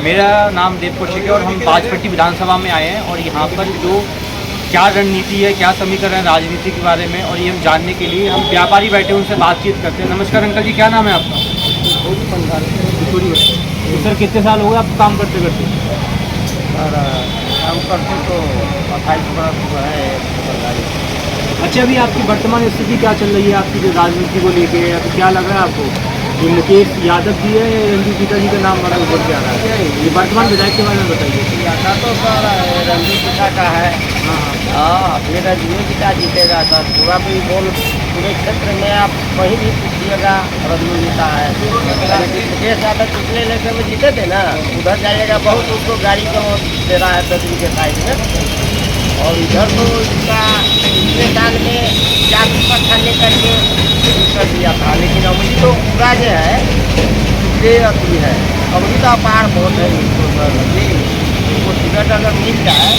मेरा नाम देव कौशिक है और हम बाजपट्टी विधानसभा में आए हैं और यहाँ पर जो क्या रणनीति है, क्या समीकरण है राजनीति के बारे में, और ये हम जानने के लिए हम व्यापारी बैठे उनसे बातचीत करते हैं। नमस्कार अंकल जी, क्या नाम है आपका? तो सर कितने साल हो गए आपको काम करते करते? काम करते तो 28 बरस हुआ है। अच्छा, अभी आपकी वर्तमान स्थिति क्या चल रही है आपकी जो राजनीति को लेके? अभी क्या लग रहा है आपको? ये मुकेश यादव जी है, रंजू गीता जी का नाम बड़ा ऊपर से आ रहा है। ये वर्तमान विधायक के बारे में बताइए। यादा तो सर रंजू गीता का है। हाँ, फिर रंजू गीता जीतेगा सर। पूरा भी बोल पूरे क्षेत्र में आप कहीं भी पूछिएगा रंजू गीता है। मुकेश यादव पिछले इलेक्शन में जीते थे ना, उधर जाइएगा बहुत उसको गाड़ी का दे रहा है ददरी के साइड में। और इधर तो इसका पिछले साल में 4% लेकर के कर दिया था, लेकिन अभी तो पूरा जो है ये अति है। अभी तो अपार बहुत है इसको सर जी। इसको टिकट अगर मिल जाए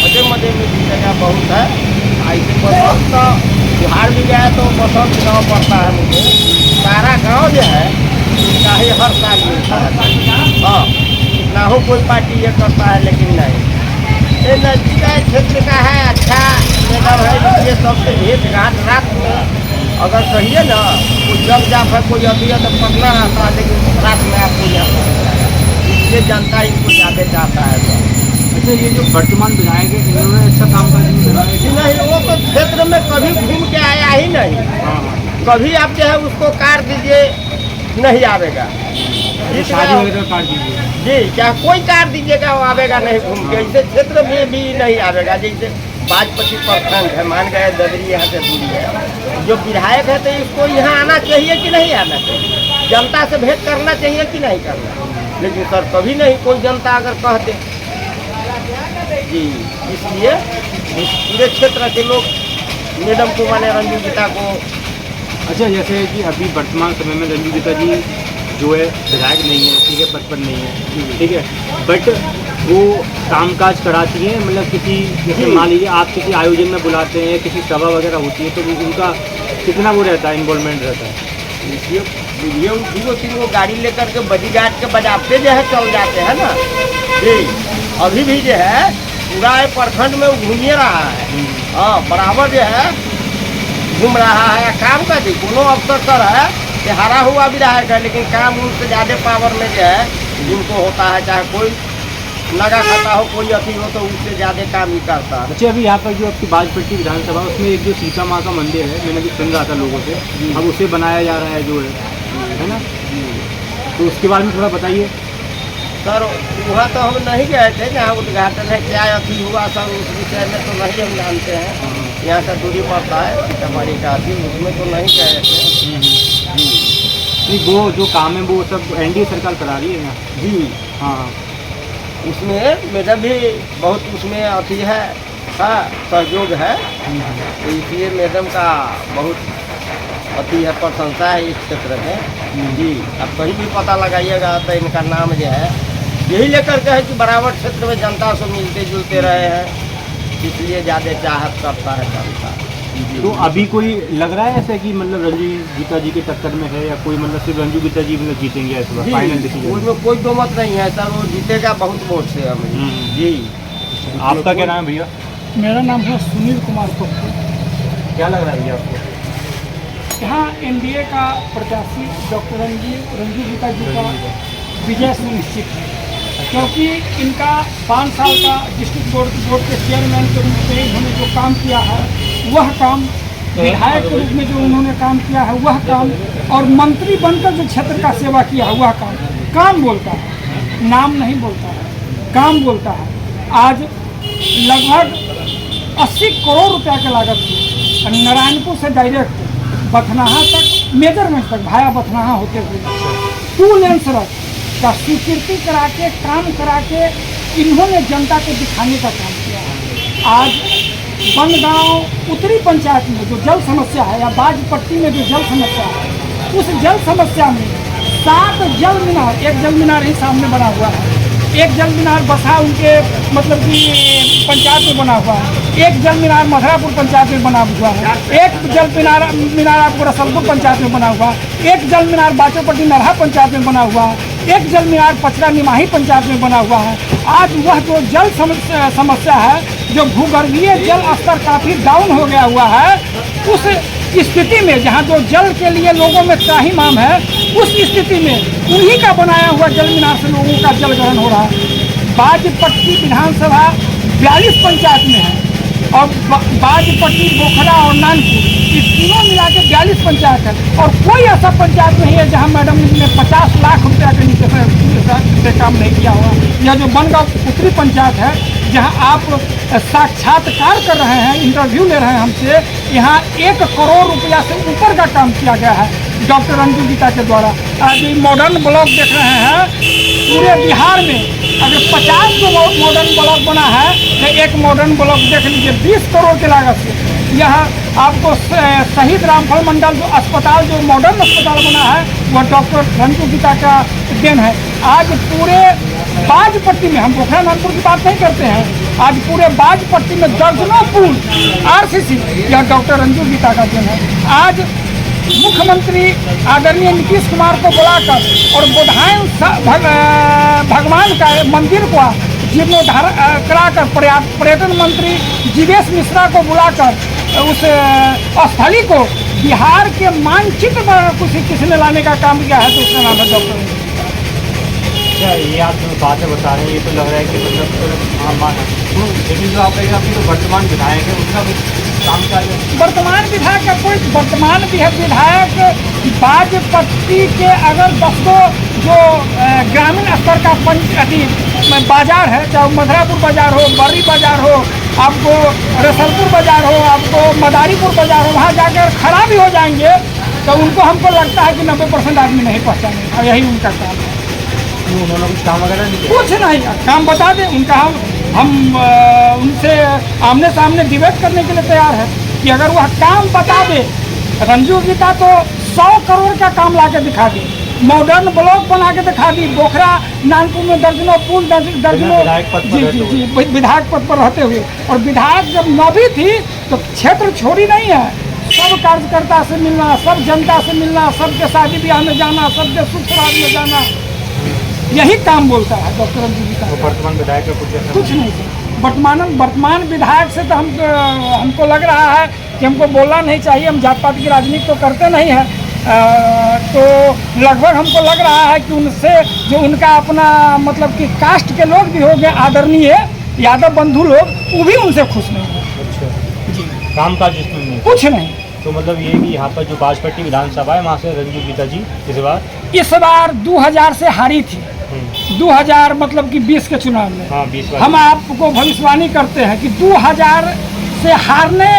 तो मजे में जीतेगा बहुत है। ऐसे बसंत तो बिहार भी जाए तो बसंत गाँव पड़ता है मुझे। सारा गाँव जो है उसका ही हर साल मिलता है। हाँ, ना हो कोई पार्टी ये करता है, लेकिन नहीं, ये नजदीक क्षेत्र का है। अच्छा मैडम है, ये सबसे भेंट घाट रात में अगर कहिए ना तो जब जाप है कोई अभी है तो पटना रहता है, लेकिन रात में आपको यहाँ इसलिए जनता इसको ज़्यादा चाहता है सर। अच्छा, ये जो वर्तमान विधायक है इन्होंने अच्छा काम काज नहीं करा है? नहीं, वो तो क्षेत्र में कभी घूम के आया ही नहीं। कभी आप जो है उसको काट दीजिए, नहीं आवेगा। शादी वगैरह काट दीजिए जी, क्या कोई काट दीजिएगा वो आवेगा नहीं घूम के। इसे क्षेत्र में भी नहीं आवेगा। जैसे बाजपट्टी प्रखंड है, मान गए ददरी यहाँ से दूरी है, जो विधायक है तो इसको यहाँ आना चाहिए कि नहीं आना चाहिए? जनता से भेंट करना चाहिए कि नहीं करना? लेकिन सर कभी नहीं कोई जनता अगर कहते जी, इसलिए इस पूरे क्षेत्र के लोग मैडम को माने रंजू गीता को। अच्छा, जैसे कि अभी वर्तमान समय में रंजू गीता जी जो है विधायक नहीं है, ठीक है, पद पर नहीं है, ठीक है, बट वो कामकाज कराती है। मतलब किसी जैसे मान लीजिए आप किसी आयोजन में बुलाते हैं, किसी सभा वगैरह होती है, तो उनका कितना वो रहता है, इन्वॉल्वमेंट रहता है? ये तीन गाड़ी लेकर के बॉडीगार्ड के बजाते जो है चल जाते हैं ना जी। अभी भी जो है पूरा प्रखंड में घूमिए रहा है। हाँ, बराबर जो है घूम रहा है। काम का जी कोनो अफसर सर है कि हारा हुआ विधायक है, लेकिन काम उनसे ज़्यादा पावर में जो है जिनको होता है, चाहे कोई लगा खाता हो, कोई अथी हो, तो उससे ज़्यादा काम ही करता है। अच्छा, अभी यहाँ पर जो आपकी बाजपट्टी विधानसभा उसमें एक जो सीता माँ का मंदिर है, मैंने भी सुन रहा था लोगों से, अब उसे बनाया जा रहा है जो है ना, तो उसके बारे में थोड़ा बताइए सर। वहाँ तो हम नहीं गए थे जहाँ उद्घाटन है, क्या अथी हुआ सर उस विषय में तो नहीं हम जानते हैं। यहाँ से दूरी पड़ता है सीतामढ़ी का अथी, उसमें तो नहीं गए थे नहीं। वो जो काम है वो सब एनडीए सरकार करा रही है यहाँ जी। हाँ, उसमें मैडम भी बहुत उसमें अथी है, हाँ, सहयोग है। तो इसलिए मैडम का बहुत अति है, प्रशंसा है इस क्षेत्र में जी। अब कहीं भी पता लगाइएगा तो इनका नाम जो है यही लेकर के है कि बराबर क्षेत्र में जनता से मिलते जुलते रहे हैं, इसलिए ज़्यादा चाहत करता है जनता। तो अभी कोई लग रहा है ऐसे कि मतलब रंजू गीता जी के टक्कर में है, या कोई मतलब सिर्फ रंजू गीता जी मतलब जीतेंगे ऐसे फाइनल डिसीजन? उसमें कोई दो मत नहीं है सर, वो जीतेगा बहुत वोट से हमें जी। आपका क्या नाम है भैया? मेरा नाम है सुनील कुमार पप्पू। क्या लग रहा है भैया आपको? यहाँ एनडीए का प्रत्याशी डॉक्टर रंजू गीता जी का विजय सुनिश्चित है, क्योंकि इनका 5 साल का डिस्ट्रिक्ट बोर्ड के चेयरमैन के रूप में इन्होंने जो काम किया है वह काम, विधायक के रूप में जो उन्होंने काम किया है वह काम, और मंत्री बनकर जो क्षेत्र का सेवा किया है वह काम। काम बोलता है, नाम नहीं बोलता है, काम बोलता है। आज लगभग 80 करोड़ रुपया के लागत से नारायणपुर से डायरेक्ट बथनाहा तक, मेजरगंज तक भाया बथनाहा होते हुए 2 लेन सड़क का स्वीकृति करा के, काम करा के इन्होंने जनता को दिखाने का काम किया है। आज बनगांव उत्तरी पंचायत में जो जल समस्या है, या बाजपट्टी में जो जल समस्या है, उस जल समस्या में 7 जल मीनार, एक जल मीनार ही सामने बना हुआ है, एक जल मीनार बसा उनके मतलब कि पंचायत में बना हुआ है, एक जल मीनार मधुरापुर पंचायत में बना हुआ है, एक जल मीनार आपको रसलपुर पंचायत में बना हुआ है, एक जल मीनार बाचोपट्टी नरहा पंचायत में बना हुआ है, एक जल मीनार पचरा निमाही पंचायत में बना हुआ है। आज वह जो जल समस्या है, जो भूगर्भीय जल स्तर काफ़ी डाउन हो गया हुआ है, उस स्थिति में जहाँ जो जल के लिए लोगों में त्राहिमाम है, उस स्थिति में उन्हीं का बनाया हुआ जल मीनार से लोगों का जल ग्रहण हो रहा है। बाजपट्टी विधानसभा 42 पंचायत में है और बाजपट्टी, बोखरा और नानपुर, इस तीनों मिला के 42 पंचायत है और कोई ऐसा पंचायत नहीं है जहां मैडम ने 50 लाख रुपया के नीचे से काम नहीं किया हुआ। यह जो बनगांव उत्तरी पंचायत है, जहां आप साक्षात्कार कर रहे हैं, इंटरव्यू ले रहे हैं हमसे, यहाँ 1 करोड़ रुपया से ऊपर का काम किया गया है डॉक्टर रंजू गीता के द्वारा। आज मॉडर्न ब्लॉक देख रहे हैं, पूरे बिहार में अगर 50 को मॉडर्न ब्लॉक बना है तो एक मॉडर्न ब्लॉक देख लीजिए 20 करोड़ की लागत से। यह आपको शहीद रामफल मंडल जो अस्पताल, जो मॉडर्न अस्पताल बना है, वह डॉक्टर रंजू गीता का देन है। आज पूरे बाजपट्टी में, हम पोखरा नागपुर की बात नहीं करते हैं, आज पूरे बाजपट्टी में दर्जनों पुल RCC, यह डॉक्टर रंजू गीता का देन है। आज मुख्यमंत्री आदरणीय नीतीश कुमार को बुलाकर और बुधायन भगवान का मंदिर को जीर्णोद्धार कराकर, पर्यटन मंत्री जीवेश मिश्रा को बुलाकर उस स्थली को बिहार के मानचित्र पर किसी लाने का काम किया है, तो उसका नाम है डॉक्टर। अच्छा, ये आप जो बातें बता रहे हैं, ये तो लग रहा है कि मतलब हाँ मान, लेकिन जो आप अभी जो वर्तमान विधायक है उनका भी काम का वर्तमान विधायक का कोई वर्तमान विधायक बाजपट्टी के अगर 10 जो ग्रामीण स्तर का बाजार है, चाहे मधुरापुर बाजार हो, बर्री बाजार हो, आपको रसलपुर बाजार हो, आपको मदारीपुर बाजार हो, वहाँ जाकर खड़ा भी हो जाएंगे तो उनको हमको लगता है कि 90% आदमी नहीं पहचाने, और यही उनका काम है। उन्होंने कुछ काम वगैरह नहीं किया? कुछ नहीं, काम बता दें उनका, हम उनसे आमने सामने डिबेट करने के लिए तैयार है कि अगर वह काम बता दे। रंजू गीता तो 100 करोड़ का काम ला के दिखा दी, मॉडर्न ब्लॉक बना के दिखा दी, बोखरा नानपुर में दर्जनों पुल, दर्जनों जी विधायक पद पर रहते हुए। और विधायक जब नौबी थी तो क्षेत्र छोड़ी नहीं है, सब कार्यकर्ता से मिलना, सब जनता से मिलना, सबके शादी ब्याह में जाना, सबके सुख श्राद्ध में जाना, यही काम बोलता है डॉक्टर रंजू गीता। तो वर्तमान विधायक का कुछ नहीं सर, वर्तमान विधायक से तो हमको लग रहा है कि हमको बोलना नहीं चाहिए, हम जात पात की राजनीति तो करते नहीं हैं, तो लगभग हमको लग रहा है कि उनसे जो उनका अपना मतलब कि कास्ट के लोग भी हो गए, आदरणीय यादव बंधु लोग, वो भी उनसे खुश नहीं है। अच्छा जी, काम काज इसमें नहीं, कुछ नहीं। तो मतलब ये कि यहाँ पर जो बाजपट्टी विधानसभा है, वहाँ से रंजू गीता जी इस बार 2000 से हारी थी, 2000 मतलब कि 20 के चुनाव में। हाँ, 20 हम आपको भविष्यवाणी करते हैं कि 2000 से हारने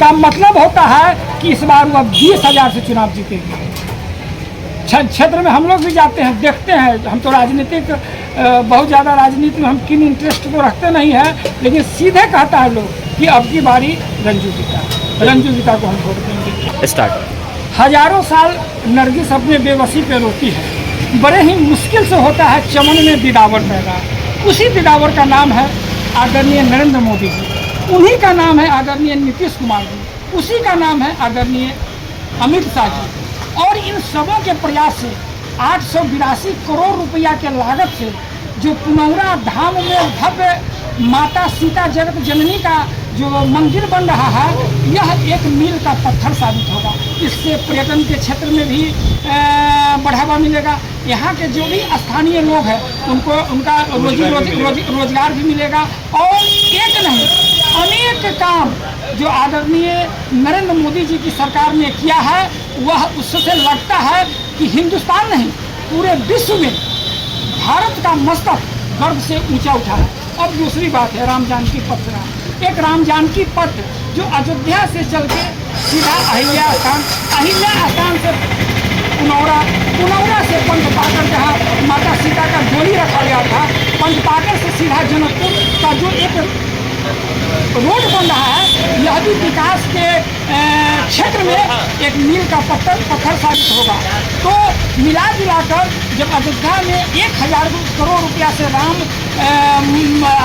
का मतलब होता है कि इस बार वह 20,000 से चुनाव जीतेंगे। क्षेत्र में हम लोग भी जाते हैं, देखते हैं, हम तो राजनीतिक बहुत ज़्यादा राजनीति में हम किन इंटरेस्ट को रखते नहीं हैं, लेकिन सीधे कहता है लोग कि अब की बारी रंजू गीता को हम वोट देंगे। स्टार्ट। हजारों साल नरगिस अपने बेबसी पे रोती है, बड़े ही मुश्किल से होता है चमन में दिदावर पैदा। उसी दिदावर का नाम है आदरणीय नरेंद्र मोदी जी, उन्हीं का नाम है आदरणीय नीतीश कुमार जी, उसी का नाम है आदरणीय अमित शाह जी। और इन सबों के प्रयास से 882 करोड़ रुपया के लागत से जो पुनौरा धाम में भव्य माता सीता जगत जननी का जो मंदिर बन रहा है, यह एक मील का पत्थर साबित होगा। इससे पर्यटन के क्षेत्र में भी बढ़ावा मिलेगा, यहाँ के जो भी स्थानीय लोग हैं उनका रोजगार भी मिलेगा। और एक नहीं, अनेक काम जो आदरणीय नरेंद्र मोदी जी की सरकार ने किया है, वह उससे लगता है कि हिंदुस्तान नहीं, पूरे विश्व में भारत का मस्तक गर्व से ऊंचा उठा है। अब दूसरी बात है राम जानकी पथ। एक राम जानकी पथ जो अयोध्या से चल के सीधा अहिल्या स्थान से पुनौरा से पंचपाकर, जहाँ माता सीता का डोली रखा गया था, पंचपाकर से सीधा जनकपुर का जो एक रोड बन रहा है, यह भी समृद्धि विकास के क्षेत्र में एक मील का पत्थर साबित होगा। तो मिला जुलाकर जब अयोध्या में 1000 करोड़ रुपया से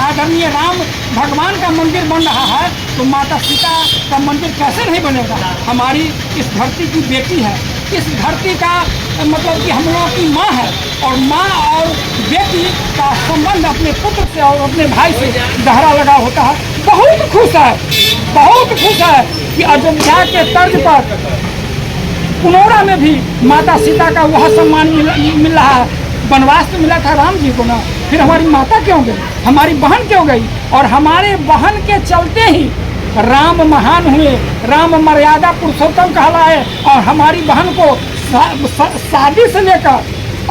आदरणीय राम भगवान का मंदिर बन रहा है, तो माता सीता का मंदिर कैसे नहीं बनेगा। हमारी इस धरती की बेटी है, इस धरती का मतलब कि हम लोगों की माँ है, और माँ और बेटी का संबंध अपने पुत्र से और अपने भाई से गहरा लगा होता है। बहुत खुश है कि अयोध्या के तर्ज पर पुनौरा में भी माता सीता का वह सम्मान मिल रहा है। वनवास तो मिला था राम जी को ना, फिर हमारी माता क्यों गई, हमारी बहन क्यों गई, और हमारे बहन के चलते ही राम महान हुए, राम मर्यादा पुरुषोत्तम कहलाए, और हमारी बहन को शादी से लेकर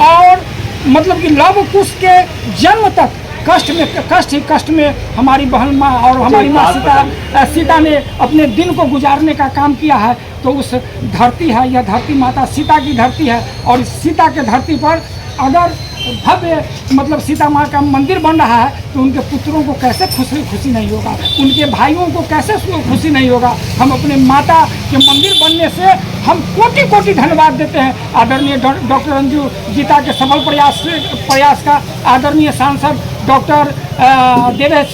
और मतलब कि लव कुश के जन्म तक कष्ट में हमारी बहन माँ और हमारी माँ सीता ने अपने दिन को गुजारने का काम किया है। तो उस धरती है, यह धरती माता सीता की धरती है, और इस सीता के धरती पर अगर भव्य मतलब सीता माँ का मंदिर बन रहा है, तो उनके पुत्रों को कैसे खुशी नहीं होगा, उनके भाइयों को कैसे खुशी नहीं होगा। हम अपने माता के मंदिर बनने से हम कोटि धन्यवाद देते हैं आदरणीय डॉक्टर रंजू गीता के सफल प्रयास का, आदरणीय सांसद डॉक्टर देवेश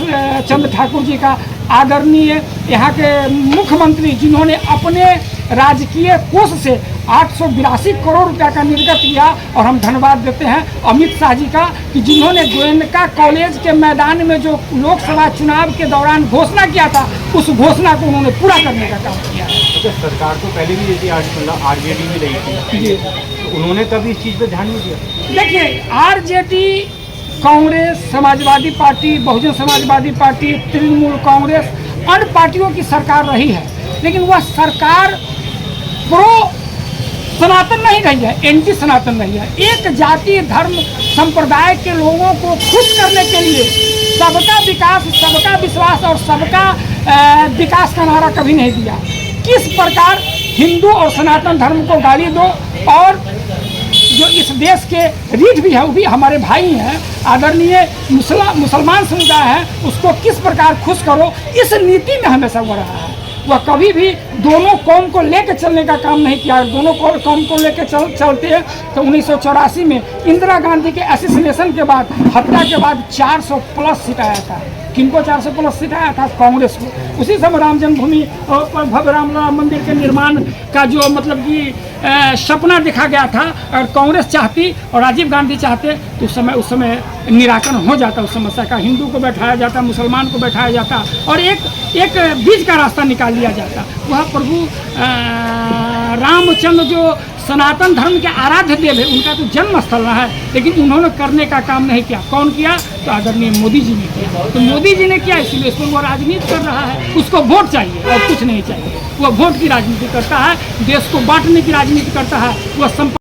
चंद्र ठाकुर जी का, आदरणीय यहाँ के मुख्यमंत्री जिन्होंने अपने राजकीय कोष से 882 करोड़ रुपया का निर्गत किया, और हम धन्यवाद देते हैं अमित शाह जी का कि जिन्होंने गोयनका कॉलेज के मैदान में जो लोकसभा चुनाव के दौरान घोषणा किया था, उस घोषणा को उन्होंने पूरा करने का काम किया। अच्छा, सरकार तो पहले भी देती, आरजेडी भी रही थी, तो उन्होंने कभी इस चीज़ पर ध्यान नहीं दिया। देखिए, RJD, Congress, Samajwadi party, Bahujan Samajwadi party, Trinamool Congress, अन्य पार्टियों की सरकार रही है, लेकिन वह सरकार प्रो सनातन नहीं रही है, एंटी सनातन रही है। एक जाति धर्म संप्रदाय के लोगों को खुश करने के लिए सबका विकास, सबका विश्वास और सबका विकास का नारा कभी नहीं दिया। किस प्रकार हिंदू और सनातन धर्म को गाली दो, और जो इस देश के रीढ़ भी है वो भी हमारे भाई हैं, आदरणीय मुसलमान समुदाय है, उसको किस प्रकार खुश करो, इस नीति में हमेशा वो रहा है। वह कभी भी दोनों कौम को लेकर चलने का काम नहीं किया। दोनों कौम को लेकर चलते हैं तो 1984 में इंदिरा गांधी के असैसिनेशन के बाद, हत्या के बाद 400 प्लस सीट आया था। किनको 400 प्लस सीट आया था? कांग्रेस को। उसी समय राम जन्मभूमि और भव्य राम मंदिर के निर्माण का जो मतलब कि सपना देखा गया था, और कांग्रेस चाहती और राजीव गांधी चाहते तो उस समय निराकरण हो जाता उस समस्या का। हिंदू को बैठाया जाता, मुसलमान को बैठाया जाता, और एक बीच का रास्ता निकाल लिया जाता। वह प्रभु रामचंद्र जो सनातन धर्म के आराध्य देव है, उनका तो जन्म स्थल रहा है, लेकिन उन्होंने करने का काम नहीं किया। कौन किया? तो आदरणीय मोदी जी ने किया। तो मोदी जी ने किया, इसलिए इस पर वो राजनीति कर रहा है। उसको वोट चाहिए और कुछ नहीं चाहिए। वह वोट की राजनीति करता है, देश को बांटने की राजनीति करता है। वह